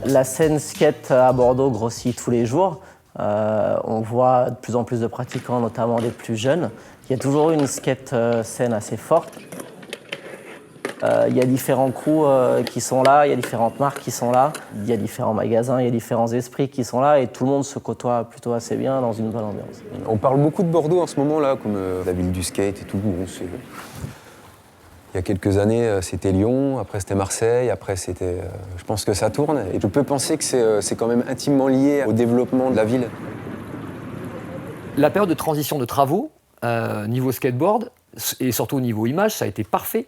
La scène skate à Bordeaux grossit tous les jours. On voit de plus en plus de pratiquants, notamment des plus jeunes. Il y a toujours une skate scène assez forte. Il y a différents crews qui sont là, il y a différentes marques qui sont là, il y a différents magasins, il y a différents esprits qui sont là et tout le monde se côtoie plutôt assez bien dans une bonne ambiance. On parle beaucoup de Bordeaux en ce moment là, comme la ville du skate et tout. Il y a quelques années, c'était Lyon, après c'était Marseille, après c'était... je pense que ça tourne et je peux penser que c'est quand même intimement lié au développement de la ville. La période de transition de travaux, niveau skateboard et surtout au niveau image, ça a été parfait.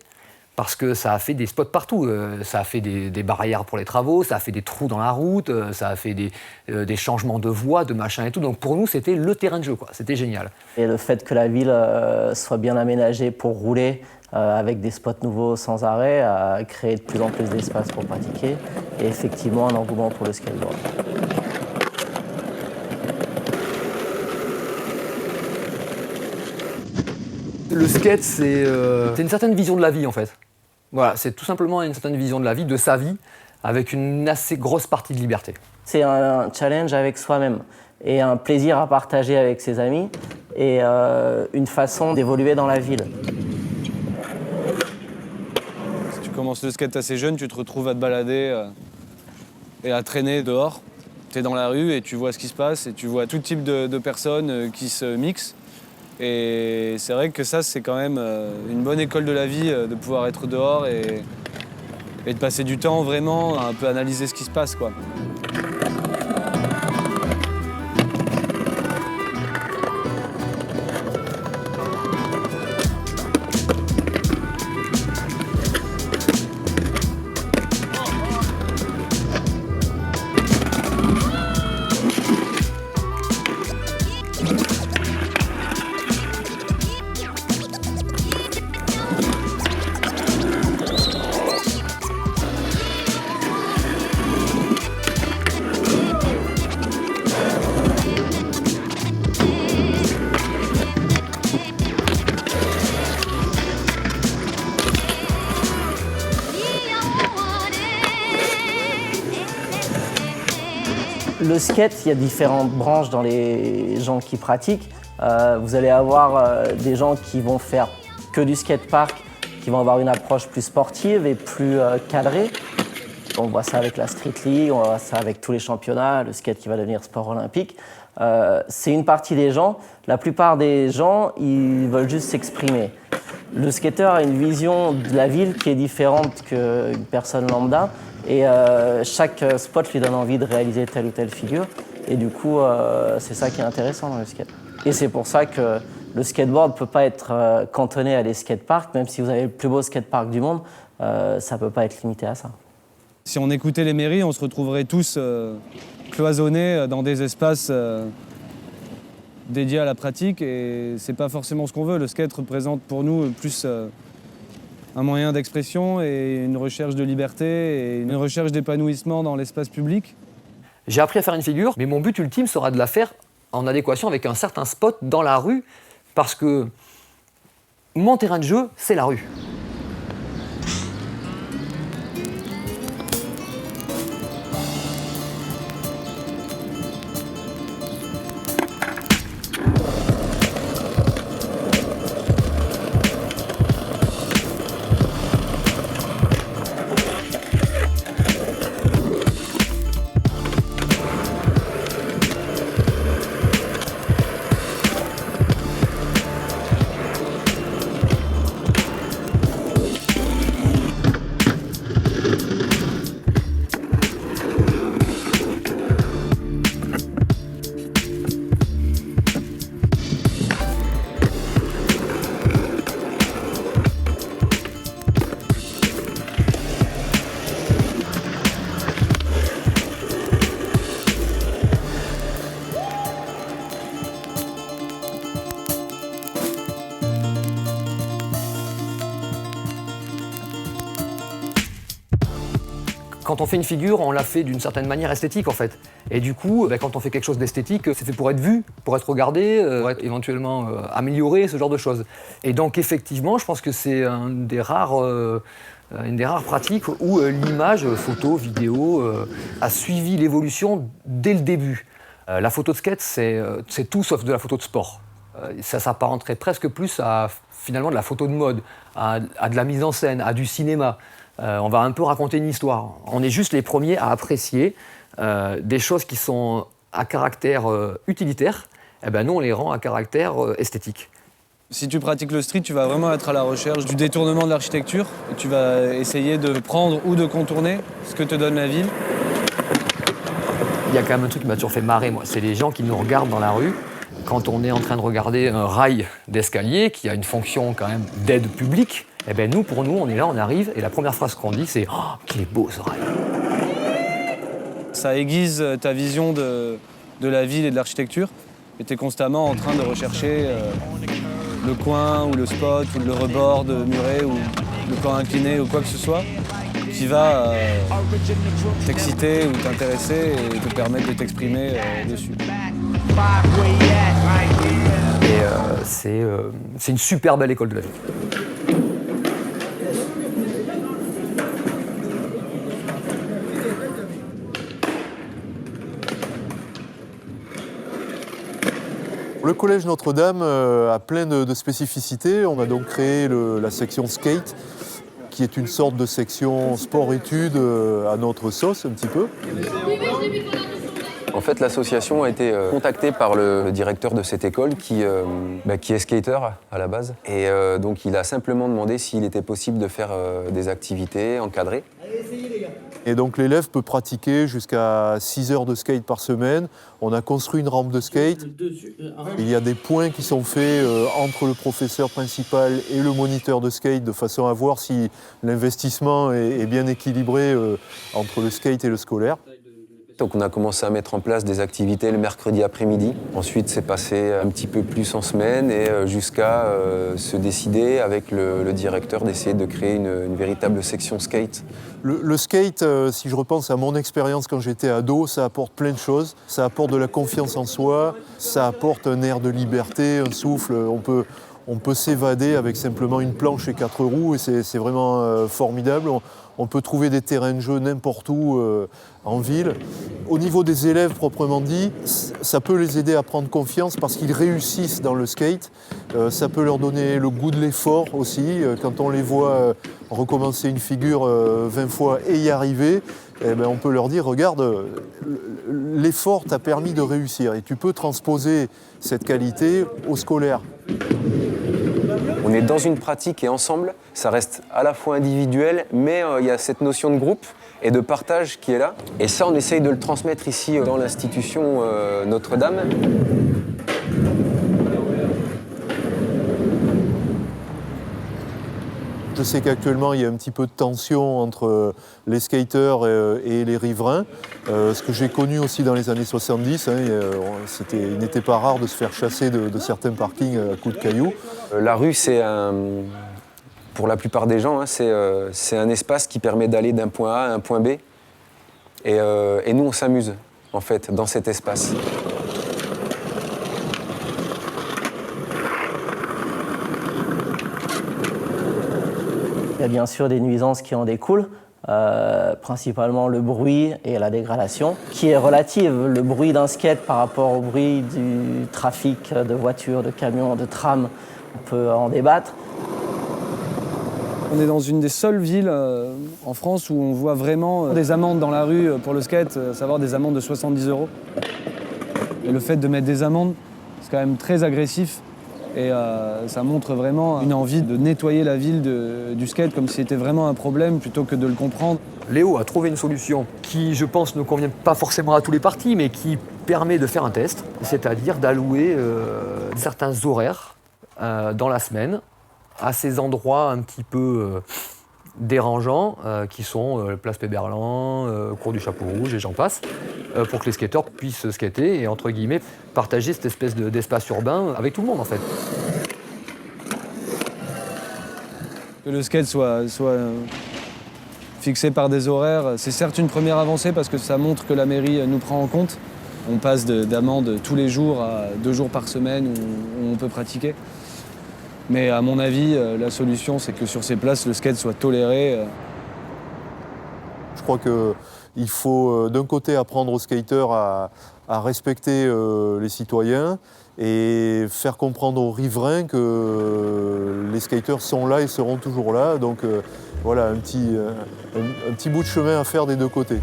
Parce que ça a fait des spots partout. Ça a fait des barrières pour les travaux, ça a fait des trous dans la route, ça a fait des changements de voies, de machin et tout. Donc pour nous, c'était le terrain de jeu, quoi. C'était génial. Et le fait que la ville soit bien aménagée pour rouler, avec des spots nouveaux sans arrêt, a créé de plus en plus d'espace pour pratiquer. Et effectivement, un engouement pour le skateboard. Le skate, c'est une certaine vision de la vie, en fait. Voilà, c'est tout simplement une certaine vision de la vie, de sa vie, avec une assez grosse partie de liberté. C'est un challenge avec soi-même et un plaisir à partager avec ses amis et une façon d'évoluer dans la ville. Si tu commences le skate assez jeune, tu te retrouves à te balader et à traîner dehors. Tu es dans la rue et tu vois ce qui se passe et tu vois tout type de personnes qui se mixent. Et c'est vrai que ça, c'est quand même une bonne école de la vie de pouvoir être dehors et de passer du temps vraiment à un peu analyser ce qui se passe, quoi. Le skate, il y a différentes branches dans les gens qui pratiquent. Vous allez avoir des gens qui vont faire que du skatepark, qui vont avoir une approche plus sportive et plus cadrée. On voit ça avec la Street League, on voit ça avec tous les championnats, le skate qui va devenir sport olympique. C'est une partie des gens. La plupart des gens, ils veulent juste s'exprimer. Le skateur a une vision de la ville qui est différente qu'une personne lambda. Et chaque spot lui donne envie de réaliser telle ou telle figure. Et du coup, c'est ça qui est intéressant dans le skate. Et c'est pour ça que le skateboard ne peut pas être cantonné à des skateparks. Même si vous avez le plus beau skatepark du monde, ça ne peut pas être limité à ça. Si on écoutait les mairies, on se retrouverait tous cloisonnés dans des espaces dédiés à la pratique. Et c'est pas forcément ce qu'on veut. Le skate représente pour nous plus un moyen d'expression et une recherche de liberté et une recherche d'épanouissement dans l'espace public. J'ai appris à faire une figure, mais mon but ultime sera de la faire en adéquation avec un certain spot dans la rue, parce que mon terrain de jeu, c'est la rue. Quand on fait une figure, on la fait d'une certaine manière esthétique en fait. Et du coup, quand on fait quelque chose d'esthétique, c'est fait pour être vu, pour être regardé, pour être éventuellement amélioré, ce genre de choses. Et donc effectivement, je pense que c'est un des rares une des rares pratiques où l'image, photo, vidéo, a suivi l'évolution dès le début. La photo de skate, c'est tout sauf de la photo de sport. Ça s'apparenterait presque plus à finalement de la photo de mode, à de la mise en scène, à du cinéma. On va un peu raconter une histoire. On est juste les premiers à apprécier des choses qui sont à caractère utilitaire. Eh ben nous, on les rend à caractère esthétique. Si tu pratiques le street, tu vas vraiment être à la recherche du détournement de l'architecture. Et tu vas essayer de prendre ou de contourner ce que te donne la ville. Il y a quand même un truc qui m'a toujours fait marrer, moi. C'est les gens qui nous regardent dans la rue quand on est en train de regarder un rail d'escalier qui a une fonction quand même d'aide publique. Eh ben nous, pour nous, on est là, on arrive, et la première phrase qu'on dit, c'est « Oh, qu'il est beau ce rail !» Ça aiguise ta vision de la ville et de l'architecture. Et tu es constamment en train de rechercher le coin ou le spot ou le rebord muré ou le plan incliné ou quoi que ce soit qui va t'exciter ou t'intéresser et te permettre de t'exprimer dessus. Et c'est une super belle école de la vie. Le Collège Notre-Dame a plein de spécificités. On a donc créé la section skate, qui est une sorte de section sport-études à notre sauce un petit peu. En fait, l'association a été contactée par le directeur de cette école qui est skater à la base. Et donc il a simplement demandé s'il était possible de faire des activités encadrées. Et donc l'élève peut pratiquer jusqu'à 6 heures de skate par semaine. On a construit une rampe de skate. Il y a des points qui sont faits entre le professeur principal et le moniteur de skate de façon à voir si l'investissement est bien équilibré entre le skate et le scolaire. Donc on a commencé à mettre en place des activités le mercredi après-midi. Ensuite, c'est passé un petit peu plus en semaine et jusqu'à se décider avec le directeur d'essayer de créer une véritable section skate. Le skate, si je repense à mon expérience quand j'étais ado, ça apporte plein de choses. Ça apporte de la confiance en soi, ça apporte un air de liberté, un souffle. On peut s'évader avec simplement une planche et 4 roues et c'est vraiment formidable. On peut trouver des terrains de jeu n'importe où en ville. Au niveau des élèves proprement dit, ça peut les aider à prendre confiance parce qu'ils réussissent dans le skate. Ça peut leur donner le goût de l'effort aussi. Quand on les voit recommencer une figure 20 fois et y arriver, eh ben on peut leur dire, regarde, l'effort t'a permis de réussir. Et tu peux transposer cette qualité au scolaire. On est dans une pratique et ensemble, ça reste à la fois individuel, mais il y a cette notion de groupe et de partage qui est là. Et ça, on essaye de le transmettre ici dans l'institution Notre-Dame. Je sais qu'actuellement, il y a un petit peu de tension entre les skateurs et les riverains. Ce que j'ai connu aussi dans les années 70, il n'était pas rare de se faire chasser de certains parkings à coups de cailloux. La rue, pour la plupart des gens, c'est un espace qui permet d'aller d'un point A à un point B. Et nous, on s'amuse, en fait, dans cet espace. Il y a bien sûr des nuisances qui en découlent, principalement le bruit et la dégradation, qui est relative. Le bruit d'un skate par rapport au bruit du trafic de voitures, de camions, de trams, on peut en débattre. On est dans une des seules villes en France où on voit vraiment des amendes dans la rue pour le skate, à savoir des amendes de 70 €. Et le fait de mettre des amendes, c'est quand même très agressif. Et ça montre vraiment une envie de nettoyer la ville du skate comme si c'était vraiment un problème plutôt que de le comprendre. Léo a trouvé une solution qui, je pense, ne convient pas forcément à tous les partis, mais qui permet de faire un test, c'est-à-dire d'allouer certains horaires dans la semaine à ces endroits un petit peu dérangeants qui sont Place Péberlan, Cours du Chapeau Rouge et j'en passe, pour que les skateurs puissent skater et, entre guillemets, partager cette espèce d'espace urbain avec tout le monde, en fait. Que le skate soit fixé par des horaires, c'est certes une première avancée parce que ça montre que la mairie nous prend en compte. On passe d'amendes tous les jours à 2 jours par semaine où on peut pratiquer. Mais à mon avis, la solution, c'est que sur ces places, le skate soit toléré. Je crois qu'il faut d'un côté apprendre aux skateurs à respecter les citoyens et faire comprendre aux riverains que les skateurs sont là et seront toujours là. Donc voilà, un petit bout de chemin à faire des deux côtés.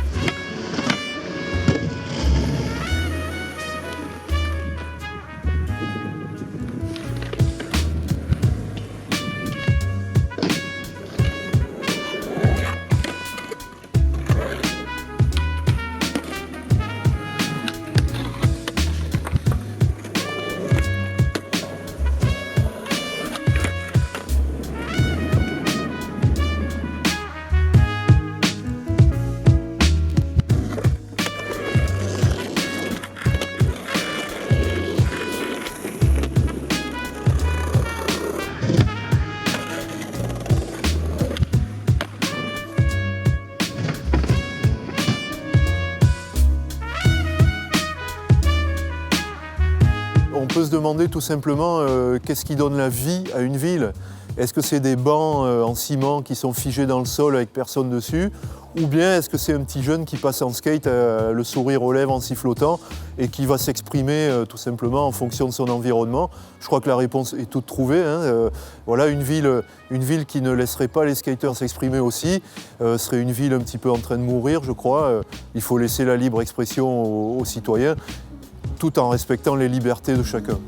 On peut se demander tout simplement qu'est-ce qui donne la vie à une ville. Est-ce que c'est des bancs en ciment qui sont figés dans le sol avec personne dessus? Ou bien est-ce que c'est un petit jeune qui passe en skate, le sourire aux lèvres en sifflotant et qui va s'exprimer tout simplement en fonction de son environnement? Je crois que la réponse est toute trouvée. Voilà, une ville qui ne laisserait pas les skateurs s'exprimer aussi serait une ville un petit peu en train de mourir, je crois. Il faut laisser la libre expression aux citoyens, tout en respectant les libertés de chacun.